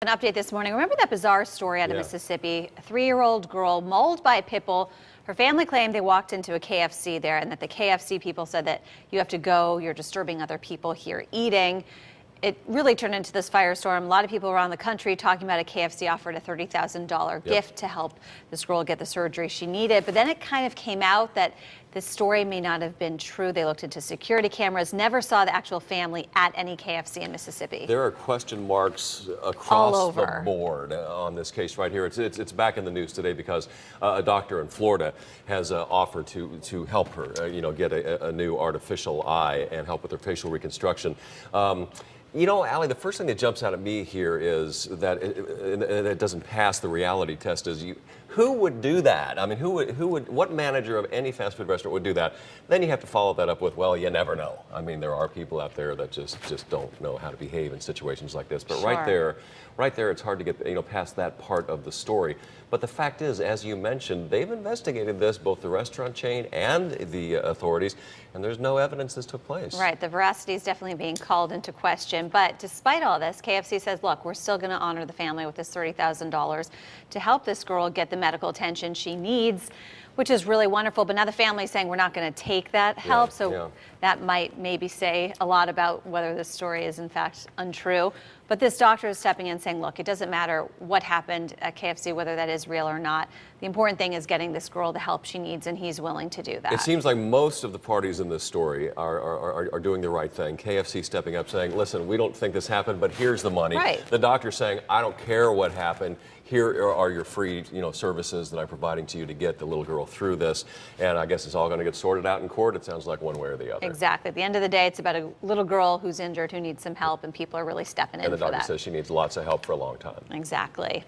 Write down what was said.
An update this morning. Remember that bizarre story out of Mississippi? A 3-year-old girl mauled by a pit bull. Her family claimed they walked into a KFC there and that the KFC people said that you have to go, you're disturbing other people here eating. It really turned into this firestorm. A lot of people around the country talking about a KFC offered a $30,000 gift to help this girl get the surgery she needed. But then it kind of came out that this story may not have been true. They looked into security cameras, never saw the actual family at any KFC in Mississippi. There are question marks across the board on this case right here. It's back in the news today because a doctor in Florida has offered to help her, get a new artificial eye and help with her facial reconstruction. You know, Allie, the first thing that jumps out at me here is that it doesn't pass the reality test. Who would do that? I mean, what manager of any fast food restaurant would do that? Then you have to follow that up with, well, you never know. I mean, there are people out there that just don't know how to behave in situations like this. But right there, it's hard to get past that part of the story. But the fact is, as you mentioned, they've investigated this, both the restaurant chain and the authorities, and there's no evidence this took place. Right, the veracity is definitely being called into question. But despite all this, KFC says, look, we're still going to honor the family with this $30,000 to help this girl get the medical attention she needs, which is really wonderful. But now the family's saying we're not going to take that help. That might maybe say a lot about whether this story is in fact untrue. But this doctor is stepping in saying, look, it doesn't matter what happened at KFC, whether that is real or not. The important thing is getting this girl the help she needs, and he's willing to do that. It seems like most of the parties in this story are doing the right thing. KFC stepping up saying, listen, we don't think this happened, but here's the money. Right. The doctor saying, I don't care what happened. Here are your free services that I'm providing to you to get the little girl through this. And I guess it's all going to get sorted out in court, it sounds like, one way or the other. Exactly. At the end of the day, it's about a little girl who's injured, who needs some help, and people are really stepping in for that. And the doctor says she needs lots of help for a long time. Exactly.